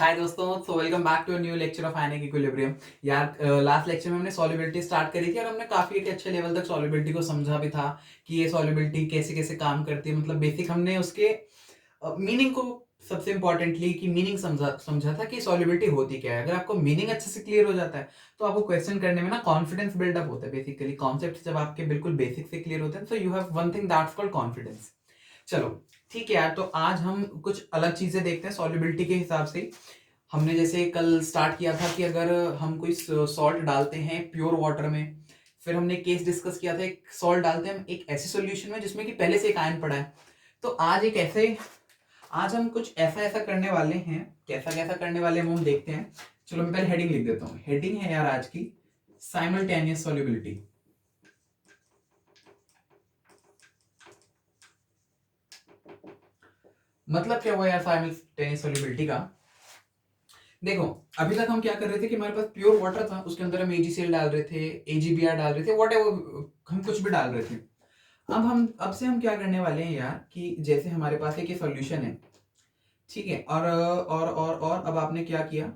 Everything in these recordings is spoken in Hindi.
हाय दोस्तों, so welcome back to a new lecture of ionic equilibrium. यार लास्ट लेक्चर में हमने सॉल्युबिलिटी स्टार्ट करी थी और हमने काफी एक अच्छे लेवल तक सॉल्युबिलिटी को समझा भी था कि ये सॉल्युबिलिटी कैसे कैसे काम करती है। मतलब बेसिक हमने उसके मीनिंग को सबसे इंपॉर्टेंटली की मीनिंग समझा था कि सॉल्युबिलिटी होती क्या है। अगर आपको मीनिंग अच्छे से क्लियर हो जाता है तो आपको क्वेश्चन करने में ना कॉन्फिडेंस बिल्डअप होता है। बेसिकली कॉन्सेप्ट जब आपके बिल्कुल बेसिक से क्लियर होते हैं तो you have one thing that's called confidence. चलो ठीक है यार, तो आज हम कुछ अलग चीजें देखते हैं सॉल्युबिलिटी के हिसाब से। हमने जैसे कल स्टार्ट किया था कि अगर हम कोई सॉल्ट डालते हैं प्योर वाटर में, फिर हमने केस डिस्कस किया था एक सॉल्ट डालते हैं हम एक ऐसे सॉल्यूशन में जिसमें कि पहले से एक आयन पड़ा है। तो आज हम कुछ ऐसा ऐसा करने वाले हैं। कैसा कैसा करने वाले हैं वो हम देखते हैं। चलो मैं पहले हेडिंग लिख देता हूँ। हेडिंग है यार आज की साइमल्टेनियस सॉल्युबिलिटी। मतलब क्या हुआ यार साइमल्टेनियस सॉल्युबिलिटी का? देखो, अभी तक हम क्या कर रहे थे कि हमारे पास प्योर वाटर था, उसके अंदर हम AgCl डाल रहे थे, AgBr डाल रहे थे, व्हाटएवर हम कुछ भी डाल रहे थे। अब से हम क्या करने वाले हैं यार कि जैसे हमारे पास एक सॉल्यूशन है, ठीक है, और अब आपने क्या किया,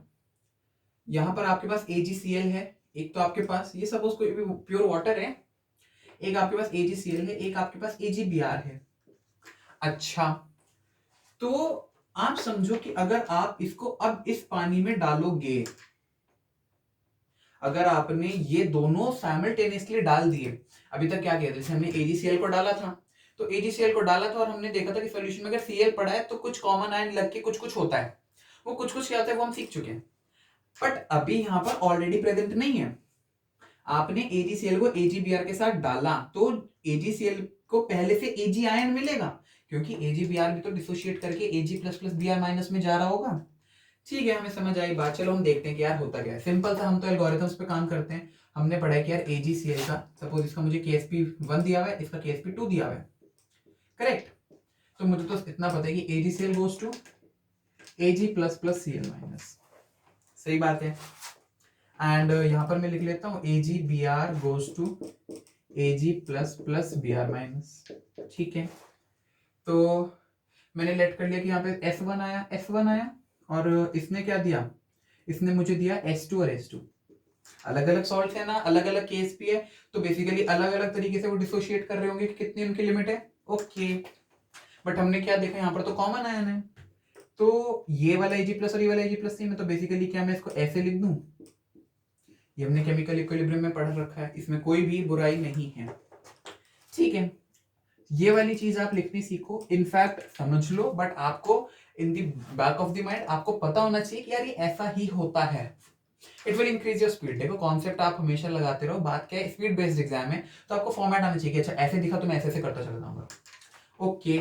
यहाँ पर आपके पास AgCl है, एक तो आपके पास ये सपोज कोई भी प्योर वाटर है, एक आपके पास AgCl है, एक आपके पास AgBr है। अच्छा, तो आप समझो कि अगर आप इसको अब इस पानी में डालोगे, अगर आपने ये दोनों साइमल्टेनियसली डाल दिए, अभी तक क्या किया, जैसे हमने AgCl को डाला था, तो AgCl को डाला था और हमने देखा था कि सॉल्यूशन में अगर Cl पड़ा है तो कुछ कॉमन आयन लग के कुछ कुछ होता है। वो कुछ कुछ क्या होता है वो हम सीख चुके हैं, बट अभी यहां पर ऑलरेडी प्रेजेंट नहीं है। आपने AgCl को AgBr के साथ डाला तो AgCl को पहले से Ag आयन मिलेगा, क्योंकि AgBr भी तो डिसोशिएट करके Ag plus plus Br minus में जा रहा होगा। ठीक है, हमें समझ आई बात। चलो हम देखते हैं कि यार होता क्या है। सिंपल सा हम तो एल्गोरिथम्स पे काम करते हैं। हमने पढ़ा है कि यार AgCl का सपोज इसका मुझे KsP1 दिया हुआ है, इसका KsP2 दिया हुआ है, करेक्ट। तो मुझे तो इतना पता है कि AgCl goes to Ag plus plus Cl minus, सही बात है। एंड यहां पर मैं लिख लेता हूं AgBr goes to Ag plus plus Br minus, ठीक है। तो मैंने लेट कर लिया कि यहाँ पे S1 आया और इसने क्या दिया, इसने मुझे दिया S2 और S2। अलग अलग सॉल्ट है ना, अलग अलग केस भी है, तो बेसिकली अलग अलग तरीके से वो डिसोशिएट कर रहे होंगे कि कितनी उनकी लिमिट है। ओके, बट हमने क्या देखा, यहाँ पर तो कॉमन आयन है, तो ये वाला Ag प्लस और ये वाला Ag प्लस नहीं, मैं तो बेसिकली क्या मैं इसको ऐसे लिख दूं, ये हमने केमिकल इक्विलिब्रियम में पढ़ रखा है, इसमें कोई भी बुराई नहीं है, ठीक है। ये वाली चीज आप लिखनी सीखो, इनफैक्ट समझ लो, बट आपको in the back of the mind आपको पता होना चाहिए कि यार ये ऐसा ही होता है। It will increase your speed. देखो कॉन्सेप्ट आप हमेशा लगाते रहो, बात क्या है, स्पीड बेस्ड एग्जाम है तो आपको फॉर्मेट आना चाहिए कि अच्छा ऐसे दिखा तो मैं ऐसे ऐसे करता चला जाऊंगा। ओके,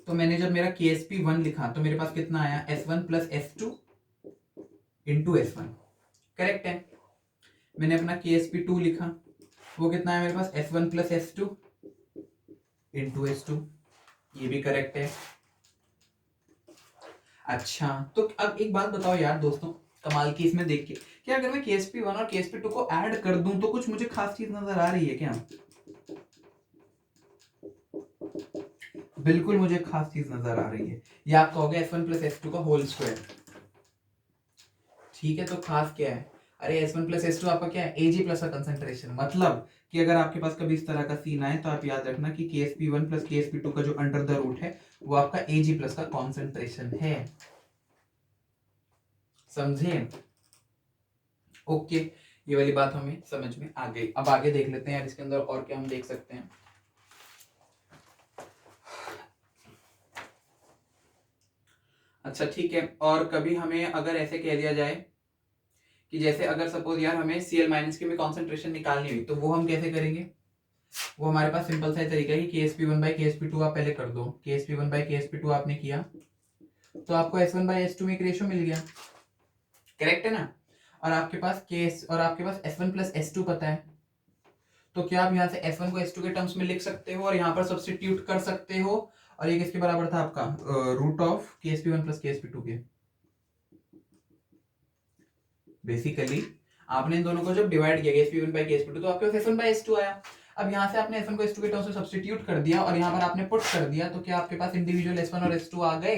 तो मैंने जब मेरा KsP1 लिखा तो मेरे पास कितना आया, S1 plus S2 into S1, correct है। मैंने अपना KsP2 लिखा, वो कितना है मेरे पास, S1 plus S2 into S2, ये भी करेक्ट है। अच्छा, तो अब एक बात बताओ यार दोस्तों, कमाल की इसमें देख के, क्या अगर मैं KsP1 और KsP2 को ऐड कर दूं तो कुछ मुझे खास चीज नजर आ रही है क्या? बिल्कुल मुझे खास चीज नजर आ रही है। ये आप कहोगे S1 प्लस S2 का होल स्क्वायर, ठीक है, तो खास क्या है? अरे S1 प्लस S2 आपका क्या है, Ag प्लस का कंसेंट्रेशन। मतलब कि अगर आपके पास कभी इस तरह का सीन आए तो आप याद रखना कि KsP1 प्लस KsP2 का जो अंडर द रूट है वो आपका Ag प्लस का कॉन्सेंट्रेशन है, समझे? ओके, ये वाली बात हमें समझ में आ गई। अब आगे देख लेते हैं यार इसके अंदर और क्या हम देख सकते हैं। अच्छा ठीक है, और कभी हमें अगर ऐसे कह दिया जाए कि जैसे अगर सपोज यार हमें Cl माइनस की में कॉन्सेंट्रेशन निकालनी हुई तो वो हम कैसे करेंगे? वो हमारे पास सिंपल सा तरीका है कि KsP1 बाई KsP2 आप पहले कर दो। KsP1 बाई KsP2 आपने किया तो आपको S1 बाई S2 में एक रेशियो मिल गया, करेक्ट है ना। और आपके पास S1 प्लस S2 पता है, तो क्या आप यहाँ से S1 को S2 के टर्म्स में लिख सकते हो और यहाँ पर सब्स्टिट्यूट कर सकते हो, और ये किसके बराबर था आपका, root of KsP1 plus KsP2 के। बेसिकली आपने इन दोनों को जब डिवाइड किया KsP1 बाई KsP2 तो आपके पास S1 बाई S2 आया। अब यहाँ से आपने S1 को S2 के टर्म्स में सब्स्टिट्यूट कर दिया और यहाँ पर आपने पुट कर दिया, तो क्या आपके पास इंडिविजुअल S1 और S2 आ गए?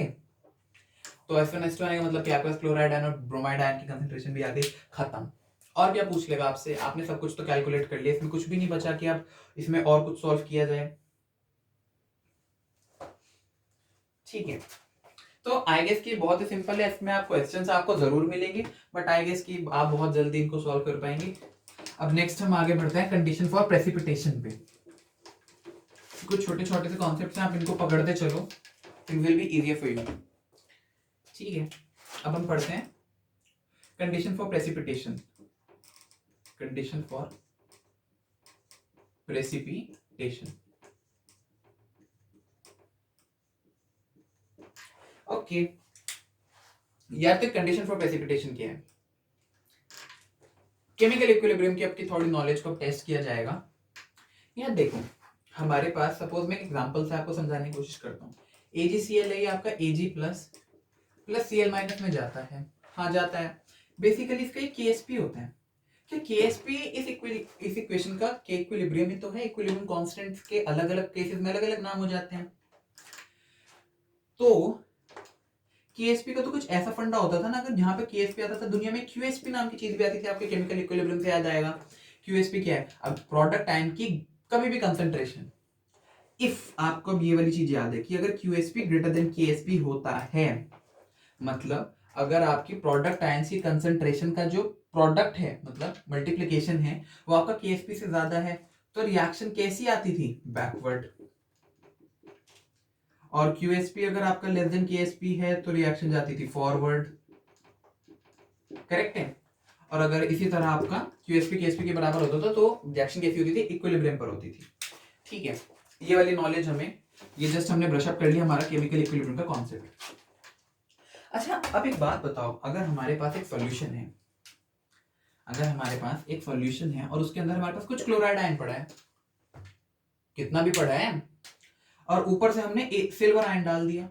तो SO2 आने का मतलब कि आपके पास क्लोराइड आयन और ब्रोमाइड आयन की कंसंट्रेशन भी आ गई, खत्म। और क्या पूछ लेगा आपसे, आपने सब कुछ तो कैलकुलेट कर लिया, इसमें कुछ भी नहीं बचा कि आप इसमें और कुछ सॉल्व किया जाए। ठीक है, तो आई गेस की बहुत ही सिंपल है, इसमें आप क्वेश्चंस आपको जरूर मिलेंगे, बट आई गेस की आप बहुत जल्दी इनको सॉल्व कर पाएंगे। अब नेक्स्ट हम आगे बढ़ते हैं कंडीशन फॉर प्रेसिपिटेशन पे। कुछ छोटे छोटे से कॉन्सेप्ट्स हैं, आप इनको पकड़ते चलो, it will be easier for you. ठीक है, अब हम पढ़ते हैं condition for precipitation. Condition for precipitation, okay. यार तो कंडीशन फॉर प्रेसिपिटेशन क्या है? केमिकल इक्विलिब्रियम की आपकी थोड़ी नॉलेज को टेस्ट किया जाएगा। यार देखो, हमारे पास सपोज मैं एग्जांपल से आपको समझाने की कोशिश करता हूँ। AgCl है, ये आपका Ag plus plus Cl minus में जाता है, हाँ जाता है। बेसिकली इसका एक KSP होता है। क्या KSP इस इक्वेशन का के इक्विलिब्रियम ही तो है। इक्विलिब्रियम कांस्टेंट्स के अलग अलग केसेस में अलग अलग नाम हो जाते हैं। तो KSP का तो कुछ ऐसा फंडा होता था ना, अगर जहां पे KSP आता था दुनिया में QSP नाम की चीज भी आती थी। आपके केमिकल इक्विलिब्रियम से याद आएगा। QSP क्या है? अब प्रोडक्ट आयन की कभी भी कंसंट्रेशन, इफ आपको ये वाली चीज याद है कि अगर QSP ग्रेटर देन KSP होता है, मतलब अगर आपकी प्रोडक्ट आयन की कंसंट्रेशन का जो प्रोडक्ट है, मतलब मल्टीप्लिकेशन है, वो आपका KSP से ज्यादा है, तो रिएक्शन कैसी आती थी? बैकवर्ड। और QSP अगर आपका लेस देन KSP है तो रिएक्शन जाती थी फॉरवर्ड, करेक्ट है। और अगर इसी तरह आपका QSP KSP के बराबर होता था तो रिएक्शन कैसी होती थी? इक्विलिब्रियम पर होती थी। ठीक है, ये वाली नॉलेज हमें, ये जस्ट हमने ब्रश अप कर लिया हमारा केमिकल इक्विलिब्रियम का कॉन्सेप्ट। अच्छा, अब एक बात बताओ, अगर हमारे पास एक सॉल्यूशन है, अगर हमारे पास एक सॉल्यूशन है और उसके अंदर हमारे पास कुछ क्लोराइड आयन पड़ा है, कितना भी पड़ा है, और ऊपर से हमने एक सिल्वर आयन डाल दिया,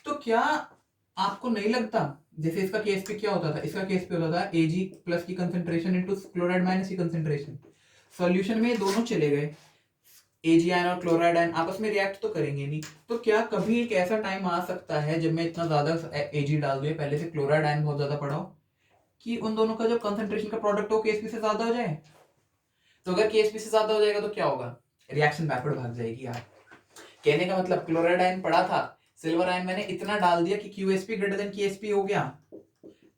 तो क्या आपको नहीं लगता, जैसे इसका केएसपी क्या होता था? इसका केएसपी होता था Ag प्लस की कंसंट्रेशन इनटू क्लोराइड माइनस की कंसंट्रेशन। सॉल्यूशन में ये दोनों चले गए, Ag आयन और क्लोराइड आयन आपस में रिएक्ट तो करेंगे नहीं। तो क्या कभी एक ऐसा टाइम आ सकता है जब मैं इतना ज्यादा Ag डाल दूं, पहले से क्लोराइड आयन बहुत ज्यादा पड़ा हो, कि उन दोनों का जो कंसंट्रेशन का प्रोडक्ट हो केएसपी से ज्यादा हो जाए? तो अगर केएसपी से ज्यादा हो जाएगा तो क्या होगा? रिएक्शन बैकवर्ड भाग जाएगी यार। कहने का मतलब क्लोराइड आयन पड़ा था, सिल्वर आयन मैंने इतना डाल दिया कि QSP ग्रेटर देन KSP हो गया,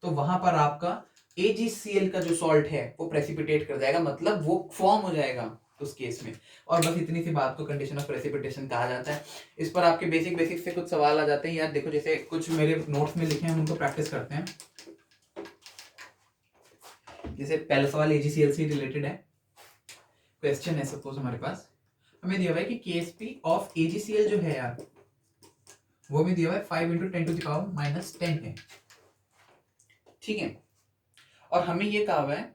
तो वहां पर आपका AgCl का जो सॉल्ट है वो प्रेसिपिटेट कर जाएगा, मतलब वो फॉर्म हो जाएगा उस केस में। और बस इतनी सी बात को कंडीशन ऑफ प्रेसिपिटेशन कहा जाता है। इस पर आपके बेसिक से कुछ सवाल आ जाते हैं यार। देखो, जैसे कुछ मेरे नोट्स में लिखे हैं, हम उनको प्रैक्टिस करते हैं। जैसे पहला सवाल AgCl से रिलेटेड है। क्वेश्चन है सपोज हमारे पास, हमें दिया हुआ है कि KSP ऑफ AgCl जो है यार, वो भी दिया हुआ है 5 × 10⁻⁻10 है। ठीक है, और हमें ये कहा हुआ है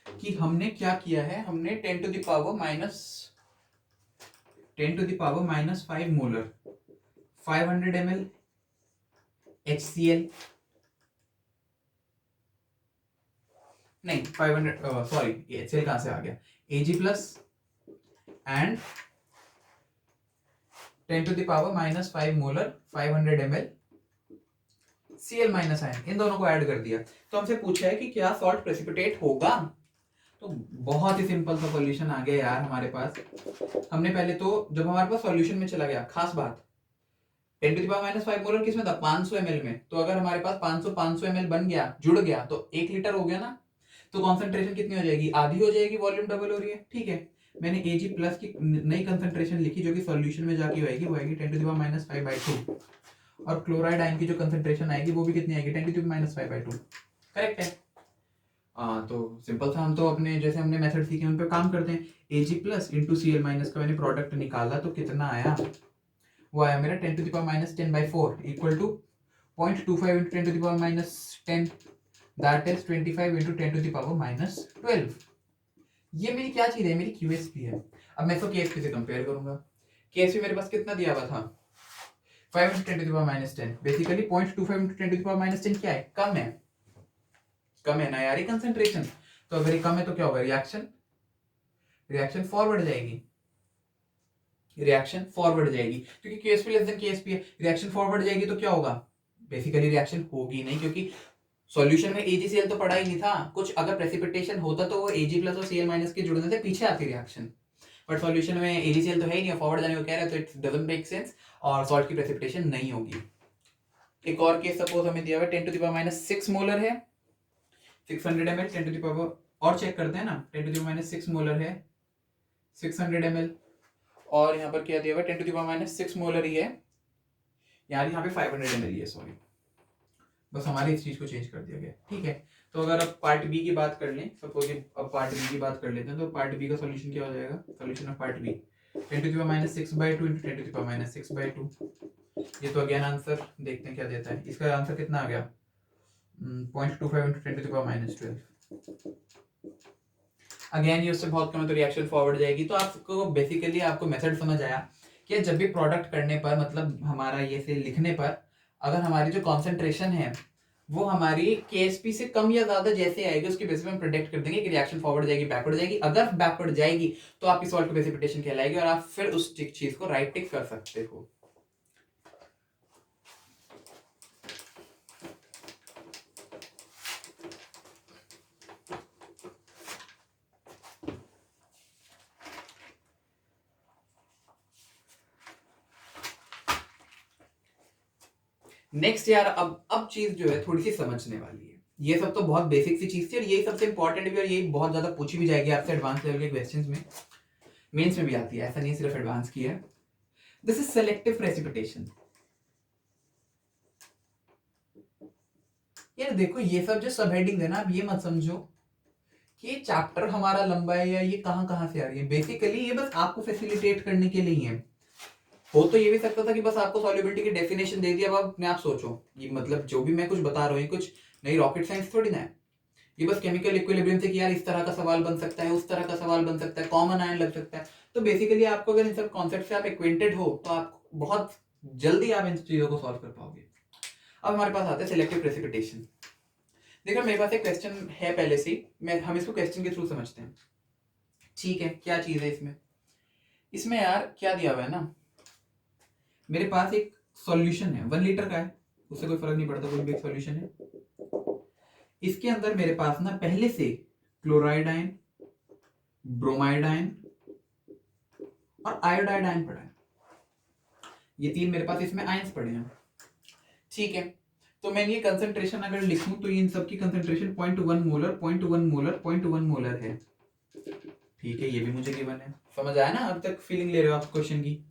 कि हमने क्या किया है, हमने 10⁻⁻5 मोलर 500 ml HCl, नहीं 500, सॉरी ये HCl कहां से आ गया, Ag plus and 10⁻⁻5 molar 500 ml Cl minus ion, इन दोनों को ऐड कर दिया। तो हमसे पूछा है कि क्या सॉल्ट प्रेसिपिटेट होगा? तो बहुत ही सिंपल सा सॉल्यूशन आ गया यार हमारे पास। हमने पहले तो जब हमारे पास सॉल्यूशन में चला गया, खास बात 10⁻⁻5 मोलर किसमें था? 500 ml में। तो अगर हमारे पास 500 ml बन गया, जुड़ गया, तो 1 लीटर हो गया ना। तो कॉन्सेंट्रेशन कितनी हो जाएगी? आधी हो जाएगी, वॉल्यूम डबल हो रही है। ठीक है, मैंने Ag प्लस की नई कंसेंट्रेशन लिखी जो कि सॉल्यूशन में जाके होएगी, वो आएगी 10⁻⁻5/2। और क्लोराइड आयन की जो कंसेंट्रेशन आएगी वो भी कितनी आएगी? 10⁻⁻5/2। करेक्ट है। तो सिंपल था, हम तो अपने जैसे हमने मेथड सीखे उन पे काम करते हैं। Ag plus into Cl minus का मैंने प्रोडक्ट निकाला, तो कितना आया? वो आया मेरा 10⁻10/4 इक्वल टू 0.25 × 10⁻10, दैट इज 25 × 10⁻12। ये मेरी क्या चीज है? मेरी QSP है। अब मैं इसको KSP से कंपेयर करूंगा। KSP मेरे पास कितना दिया हुआ था? 5 × 10⁻10। बेसिकली 0.25 × 10⁻10 क्या है? कम है, कम है ना यार ये कंसेंट्रेशन। तो अगर ये कम है तो क्या होगा? रिएक्शन फॉरवर्ड जाएगी। रिएक्शन फॉरवर्ड जाएगी, क्योंकि केएसपी लेस देन केएसपी है, रिएक्शन फॉरवर्ड जाएगी तो क्या होगा, बेसिकली रिएक्शन होगी नहीं, क्योंकि सॉल्यूशन में AgCl तो पड़ा ही नहीं था, कुछ अगर प्रेसिपिटेशन होता तो वो Ag प्लस और Cl माइनस के जुड़ने से पीछे आती रिएक्शन, बट सॉल्यूशन में AgCl तो है ही नहीं, फॉरवर्ड जाने को कह रहे हैं, तो इट डजंट मेक सेंस और सॉल्ट की प्रेसिपिटेशन नहीं होगी। एक और केस सपोज हमें दिया हुआ 10 टू द पावर -6 मोलर है, 600 ml 10 टू द पावर, और चेक करते हैं ना, 10 टू द पावर -6 मोलर है 600 ml, और यहाँ पर क्या दिया हुआ है 10 टू द पावर -6 मोलर ही है यार, यहाँ पे 500 ml है, सॉरी, बस हमारे इस चीज को चेंज कर दिया गया, ठीक है। तो अगर अब पार्ट बी की बात कर लें, सपोज अब पार्ट बी की बात कर लेते हैं, तो पार्ट बी का सॉल्यूशन क्या हो जाएगा, solution of part B 10 to the power -6/2 × 10 to the power -6/2, ये तो अगेन आंसर देखते हैं क्या देता है, इसका आंसर कितना आ गया 0.25 × 10 टू द पावर -12, अगेन ये उससे बहुत कम है तो रिएक्शन फॉरवर्ड जाएगी। तो आपको बेसिकली आपको मेथड समझ आया कि जब भी प्रोडक्ट करने पर, मतलब हमारा ये से लिखने पर, अगर हमारी जो कॉन्सेंट्रेशन है वो हमारी केएसपी से कम या ज्यादा जैसे आएगी उसके बेसिस पे हम प्रेडिक्ट कर देंगे कि रिएक्शन फॉरवर्ड जाएगी बैकवर्ड जाएगी, अगर बैकवर्ड जाएगी तो आपकी सॉल्ट प्रेसिपिटेशन कहलाएगी और आप फिर उस चीज को राइट टिक कर सकते हो। नेक्स्ट यार, अब चीज जो है थोड़ी सी समझने वाली है, ये सब तो बहुत बेसिक सी चीज थी और यही सबसे इंपॉर्टेंट भी, और यही बहुत ज्यादा पूछी भी जाएगी आपसे एडवांस लेवल के क्वेश्चंस में, मेंस में भी आती है, ऐसा नहीं सिर्फ एडवांस की है। This is selective precipitation. यार देखो ये सब जो सब हेडिंग है ना, आप ये मत समझो कि ये चैप्टर हमारा लंबा है या ये कहां कहां से आ रही है, बेसिकली ये बस आपको फैसिलिटेट करने के लिए है। हो तो ये भी सकता था कि बस आपको सॉल्युबिलिटी की डेफिनेशन दे दिया, अब आप अपने आप सोचो, ये मतलब जो भी मैं कुछ बता रहा हूँ कुछ नई रॉकेट साइंस थोड़ी ना है, ये बस केमिकल इक्विलिब्रियम से कि यार इस तरह का सवाल बन सकता है, उस तरह का सवाल बन सकता है, कॉमन आयन लग सकता है। तो बेसिकली आपको अगर इन सब कॉन्सेप्ट से आप एक्वेंटेड हो तो आप बहुत जल्दी आप इन चीजों को सॉल्व कर पाओगे। अब हमारे पास आता है सिलेक्टिव प्रेसिपिटेशन। देखो मेरे पास एक क्वेश्चन है पहले से, हम इसको क्वेश्चन के थ्रू समझते हैं, ठीक है। क्या चीज है इसमें यार क्या दिया हुआ है ना, मेरे पास एक सॉल्यूशन है 1 लीटर का है, उससे कोई फर्क नहीं पड़ता, कोई भी एक सॉल्यूशन है। इसके अंदर मेरे पास ना पहले से क्लोराइड आयन, ब्रोमाइड आयन और आयोडाइड आयन पड़ा है, ये 3 मेरे पास इसमें आयंस पड़े हैं, ठीक है। तो मैं ये कंसंट्रेशन अगर लिखूं तो इन सब की कंसंट्रेशन 0.1 मोलर 0.1 मोलर 0.1 मोलर है, ठीक है। ये भी मुझे गिवन है, समझ आया ना, अब तक फीलिंग ले रहे हो आप क्वेश्चन की।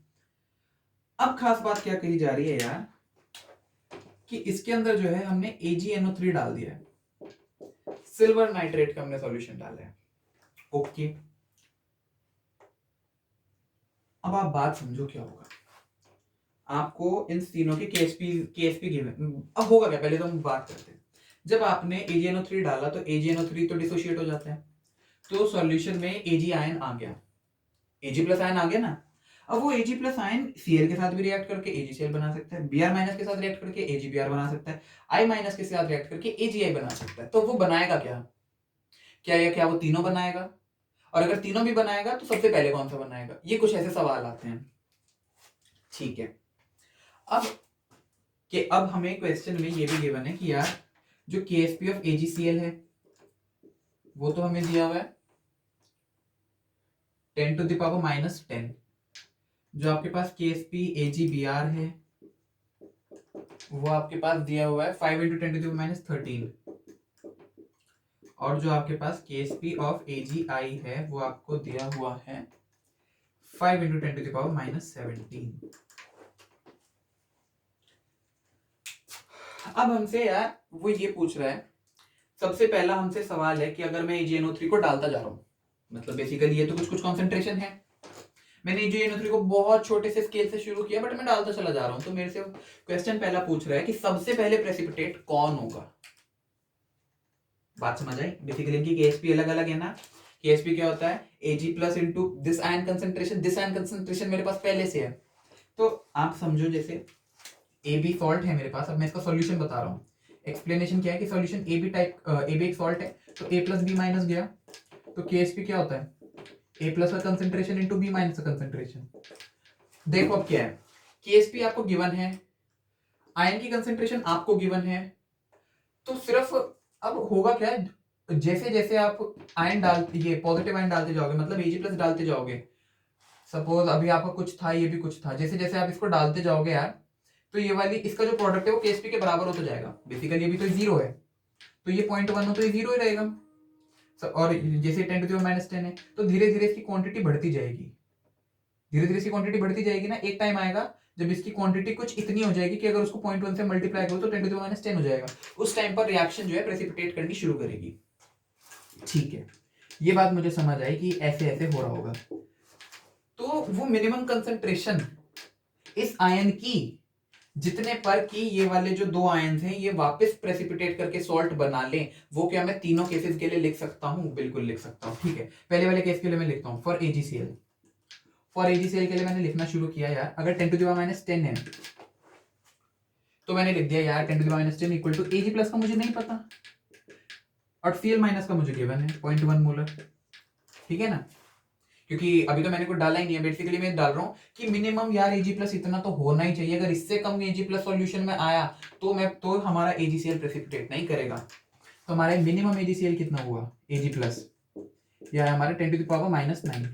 अब खास बात क्या कही जा रही है यार, कि इसके अंदर जो है हमने AgNO3 डाल दिया है, सिल्वर नाइट्रेट का हमने सॉल्यूशन डाला है, ओके। अब आप बात समझो क्या होगा, आपको इन तीनों के केएसपी गिवन। अब होगा क्या, पहले तो हम बात करते हैं, जब आपने AgNO3 डाला तो AgNO3 तो डिसोशिएट हो जाता है, तो सॉल्यूशन में Ag आयन आ गया, Ag प्लस आयन आ गया ना। अब वो Ag प्लस आयन Cl के साथ भी रिएक्ट करके AgCl बना सकता है, Br माइनस के साथ रिएक्ट करके AgBr बना सकता है, I माइनस के साथ रिएक्ट करके AgI बना सकता है। तो वो बनाएगा क्या, क्या वो तीनों बनाएगा, और अगर तीनों भी बनाएगा तो सबसे पहले कौन सा बनाएगा, ये कुछ ऐसे सवाल आते हैं, ठीक है। अब हमें क्वेश्चन में ये भी गिवन है कि यार जो KSP ऑफ AgCl है वो तो हमें दिया हुआ है 10 टू द पावर -10, जो आपके पास KSP AgBr है वो आपके पास दिया हुआ है 5 × 10 टू द पावर -13, और जो आपके पास KSP ऑफ AgI है वो आपको दिया हुआ है 5 × 10 टू द पावर -17। अब हमसे यार वो ये पूछ रहा है, सबसे पहला हमसे सवाल है कि अगर मैं AgNO3 को डालता जा रहा हूं, मतलब बेसिकली ये तो कुछ कॉन्सेंट्रेशन है, मैंने AgNO3 को बहुत छोटे से स्केल से शुरू किया बट मैं डालता चला जा रहा हूं, तो मेरे से क्वेश्चन पहला पूछ रहा है कि सबसे पहले प्रेसिपिटेट कौन होगा। बात समझ आई, बेसिकली इनकी KSP अलग अलग है ना, KSP क्या होता है Ag plus into this ion concentration मेरे पास पहले से है। तो आप समझो जैसे AB सॉल्ट है मेरे पास, अब मैं इसका सॉल्यूशन बता रहा हूँ, एक्सप्लेनेशन क्या है कि सॉल्यूशन AB एक सॉल्ट है तो A प्लस B माइनस गया, तो KSP क्या होता है A प्लस का कंसेंट्रेशन इंटू B माइनस का कंसेंट्रेशन, देखो अब क्या है, केएसपी आपको गिवन है, आयन की कंसेंट्रेशन आपको गिवन है, तो सिर्फ अब होगा क्या है, जैसे जैसे आप आयन डालते, ये पॉजिटिव आयन डालते जाओगे, मतलब Ag प्लस डालते जाओगे, सपोज अभी आपका कुछ था, ये भी कुछ था, जैसे जैसे आप इसको डालते जाओगे यार, तो ये वाली इसका जो प्रोडक्ट है वो केएसपी के बराबर होता जाएगा। बेसिकली अभी तो जीरो है, तो ये 0.1 हो तो ये जीरो ही रहेगा। और जैसे 10⁻⁻10 है, तो धीरे धीरे इसकी क्वांटिटी बढ़ती जाएगी, धीरे धीरे इसकी क्वांटिटी बढ़ती जाएगी ना। एक टाइम आएगा जब इसकी क्वांटिटी कुछ इतनी हो जाएगी कि अगर उसको 0.1 से मल्टीप्लाई करो तो 10⁻10 हो जाएगा। उस टाइम पर रिएक्शन जो है प्रेसिपिटेट करनी शुरू करेगी। ठीक है, ये बात मुझे समझ आई कि ऐसे ऐसे हो रहा होगा। तो वो मिनिमम कंसंट्रेशन इस आयन की जितने पर कि ये वाले जो दो आयन्स हैं ये वापस प्रेसिपिटेट करके सॉल्ट बना लें, वो क्या मैं तीनों केसेस के लिए लिख सकता हूं? बिल्कुल लिख सकता हूं। ठीक है, पहले वाले केस के लिए मैं लिखता हूं फॉर AgCl। फॉर AgCl के लिए मैंने लिखना शुरू किया यार, अगर 10⁻10 है तो मैंने लिख दिया यार 10⁻10 इक्वल टू Ag प्लस का मुझे नहीं पता और Cl माइनस का मुझे गिवन है 0.1 मोलर। ठीक है ना, क्योंकि अभी तो मैंने कुछ डाला ही नहीं है, बेसिकली मैं डाल रहा हूं कि मिनिमम यार Ag प्लस इतना तो होना ही चाहिए, अगर इससे कम Ag प्लस सॉल्यूशन में आया तो हमारा AgCl प्रेसिपिटेट नहीं करेगा। तो हमारा मिनिमम AgCl कितना हुआ Ag प्लस, या हमारे 10⁻⁻9,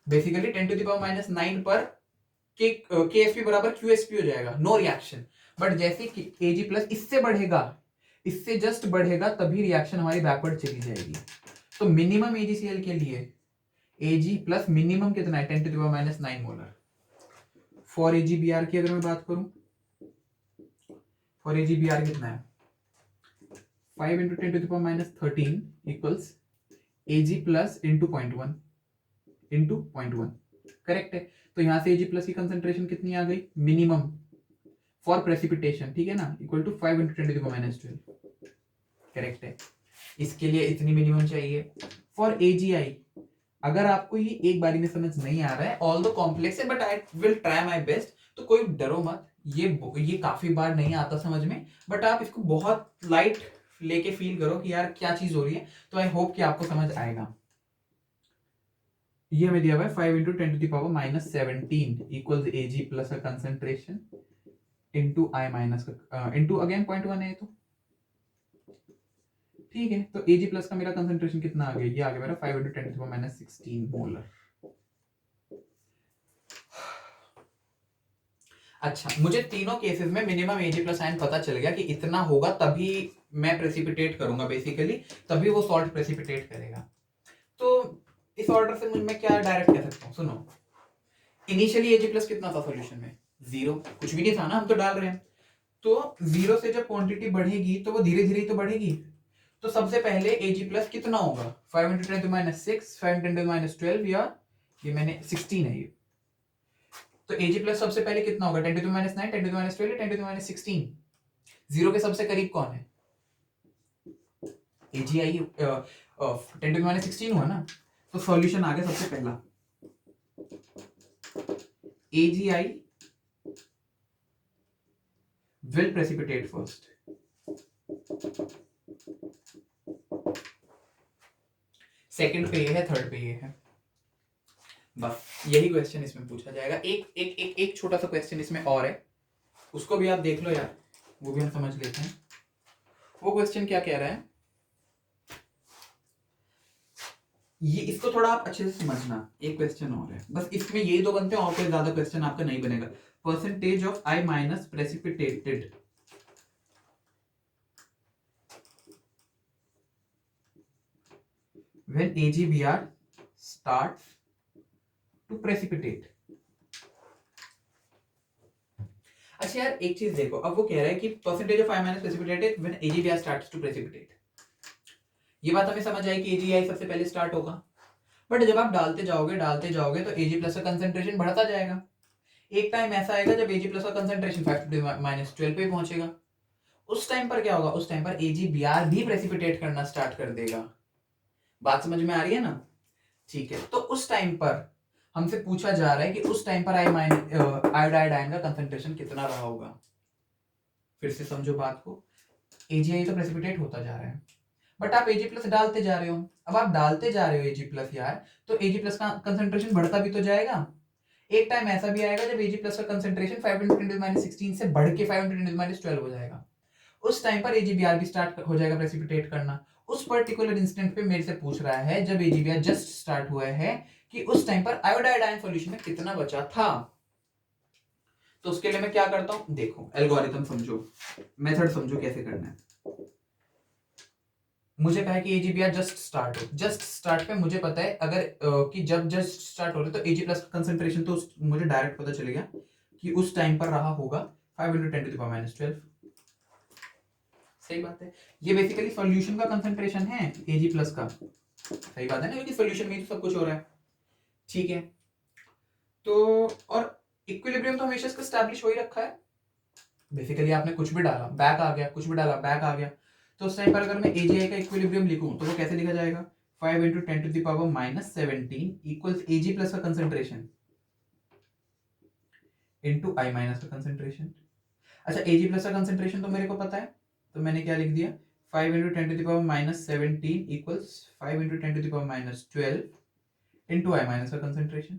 बेसिकली 10⁻�9 पर KSP बराबर QSP हो जाएगा, नो रिएक्शन। बट जैसे Ag प्लस इससे बढ़ेगा, इससे जस्ट बढ़ेगा, तभी रिएक्शन हमारी बैकवर्ड चली जाएगी। तो मिनिमम AgCl के लिए Ag प्लस मिनिमम कितना है 10⁻⁹ मोलर। फॉर AgBr की अगर मैं बात करूं, फॉर AgBr कितना है 5 × 10⁻13 equals Ag plus into 0.1 into 0.1, correct है। तो यहां से Ag प्लस की कंसेंट्रेशन कितनी आ गई मिनिमम फॉर प्रेसिपिटेशन, ठीक है ना, इक्वल टू 5 × 10⁻12, करेक्ट है। इसके लिए इतनी मिनिमम चाहिए। फॉर AgI अगर आपको ये एक बारी में समझ नहीं आ रहा है, ऑल द कॉम्प्लेक्स है, but I will try my best, तो कोई डरो मत, ये काफी बार नहीं आता समझ में, बट आप इसको बहुत लाइट लेके फील करो कि यार क्या चीज हो रही है, तो आई होप कि आपको समझ आएगा। ये हमें दिया हुआ है 5 × 10⁻⁻17 इक्वल्स Ag प्लस का कंसेंट्रेशन इंटू I माइनस का इंटू अगेन 0.1 है, तो ठीक है। तो Ag प्लस का मेरा कंसेंट्रेशन कितना आ गया, ये आ गया मेरा 5 × 10⁻16 मोलर। अच्छा, मुझे तीनों केसेस में मिनिमम Ag प्लस आयन पता चल गया कि इतना होगा तभी मैं प्रेसिपिटेट करूंगा, बेसिकली तभी वो सॉल्ट प्रेसिपिटेट करेगा। तो इस ऑर्डर से मैं क्या डायरेक्ट कह सकता हूँ, सुनो, इनिशियली Ag प्लस कितना था सॉल्यूशन में, 0, कुछ भी नहीं था ना, हम तो डाल रहे हैं। तो 0 से जब क्वांटिटी बढ़ेगी तो वो धीरे धीरे तो बढ़ेगी, तो सबसे पहले Ag प्लस कितना होगा 5 × 10⁻6, 5 × 10⁻12, या ये मैंने 16 है ये, तो Ag प्लस सबसे पहले कितना होगा 10⁻9, 10⁻12, 10⁻16, 0 के सबसे करीब कौन है AgI, 10⁻16 हुआ ना, तो सॉल्यूशन आ गया सबसे पहला AgI will precipitate first। Second पे ये है, थर्ड पे ये है, बस यही क्वेश्चन इसमें पूछा जाएगा। एक एक एक एक छोटा सा क्वेश्चन इसमें और है, उसको भी आप देख लो यार, वो भी हम समझ लेते हैं। वो क्वेश्चन क्या कह रहा है, ये इसको थोड़ा आप अच्छे से समझना। एक क्वेश्चन और है, बस इसमें ये दो बनते हैं और कोई ज्यादा क्वेश्चन आपका नहीं बनेगा। Percentage of I minus precipitated when AgBr starts to precipitate। अच्छा यार एक चीज देखो, अब वो कह रहा है कि percentage of I minus precipitated when AgBr starts to precipitate. ये बात हमें समझ आई कि AgI सबसे पहले स्टार्ट होगा, बट जब आप डालते जाओगे तो Ag प्लस का कंसेंट्रेशन बढ़ता जाएगा। एक टाइम ऐसा आएगा जब Ag प्लस का कंसेंट्रेशन 5 × 10⁻12 पे पहुंचेगा। उस टाइम पर क्या होगा, उस टाइम पर AgBr भी प्रेसिपिटेट करना स्टार्ट कर देगा। बात समझ में आ रही है ना, ठीक है। तो उस टाइम पर हमसे पूछा जा रहा है कि उस टाइम पर आयोडाइड आयन का कंसेंट्रेशन कितना रहा होगा। फिर से समझो बात को, AgI तो प्रेसिपिटेट होता जा रहा है, बट आप Ag प्लस डालते जा रहे हो। अब आप डालते जा रहे हो Ag प्लस यार, तो Ag प्लस का कंसंट्रेशन बढ़ता भी तो जाएगा। एक टाइम ऐसा भी आएगा जब Ag प्लस का कंसंट्रेशन 5 × 10⁻16 से बढ़ के 5 × 10⁻12 हो जाएगा। उस टाइम पर AgBr भी स्टार्ट हो जाएगा प्रेसिपिटेट करना। उस पर्टिकुलर इंस्टेंट पे मेरे से पूछ रहा है जब AgBr जस्ट स्टार्ट हुआ है कि उस टाइम पर आयोडाइड आयन सॉल्यूशन में कितना बचा था। तो उसके लिए मैं क्या करता हूं, देखो एल्गोरिथम समझो, मेथड समझो कैसे करना है। मुझे कहा है कि AgBr जस्ट स्टार्ट हो, जस्ट स्टार्ट पे मुझे पता है अगर कि जब जस्ट स्टार्ट हो रहा है तो Ag प्लस कंसंट्रेशन तो मुझे डायरेक्ट पता चलेगा कि उस टाइम पर रहा होगा 5 × 10⁻12। सही बात है, ये बेसिकली सॉल्यूशन का कंसंट्रेशन है Ag प्लस का। सही बात है ना, क्योंकि सॉल्यूशन में ही तो सब कुछ हो रहा है। ठीक है, तो और इक्विलिब्रियम तो हमेशा इसका एस्टैब्लिश हो ही रखा है। बेसिकली आपने कुछ भी डाला बैक आ गया, कुछ भी डाला बैक आ गया। तो उस टाइम पर अगर मैं AgI का इक्विलिब्रियम लिखूं तो वो कैसे लिखा जाएगा, 5 × 10⁻17 इक्वल्स Ag प्लस का कंसंट्रेशन इनटू I माइनस का कंसंट्रेशन। अच्छा, Ag प्लस का कंसंट्रेशन तो मेरे को पता है, तो मैंने क्या लिख दिया, 5 × 10⁻17 इक्वल्स 5 × 10⁻12 इनटू I माइनस का कंसंट्रेशन।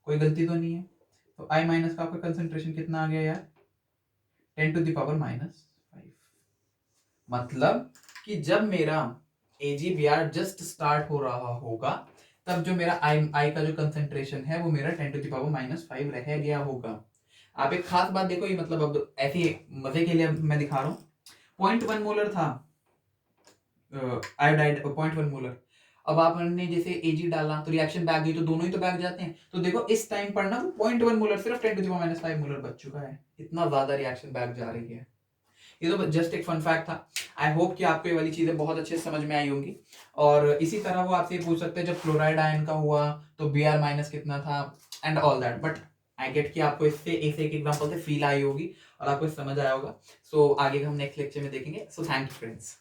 कोई गलती तो नहीं है। तो I माइनस का आपका कंसंट्रेशन कितना आ गया यार, 10⁻⁻5। मतलब कि जब मेरा AgBr जस्ट स्टार्ट हो रहा होगा तब जो मेरा I का जो कंसंट्रेशन है वो मेरा 10⁻⁻5 रह गया होगा। आप एक खास बात देखो, ये मतलब अब ऐसे मजे के लिए मैं दिखा रहा हूँ। 0.1 मोलर था आयोडाइड, 0.1 मोलर। अब आपने जैसे Ag डाला तो रिएक्शन बैक गई तो दोनों ही तो बैक जाते हैं। तो देखो इस टाइम पर ना 0.1 मोलर सिर्फ 10⁻⁵ मोलर बच चुका है, इतना ज्यादा रिएक्शन बैक जा रही है। ये तो जस्ट एक फन फैक्ट था। आई होप कि आपको ये वाली चीजें बहुत अच्छे से समझ में आई होंगी। और इसी तरह वो आपसे पूछ सकते हैं जब फ्लोराइड आयन का हुआ तो Br माइनस कितना था and all that. But I get कि आपको इससे एक एग्जांपल से फील आई होगी और आपको समझ आया होगा। सो आगे हम नेक्स्ट लेक्चर में देखेंगे। So thank you friends.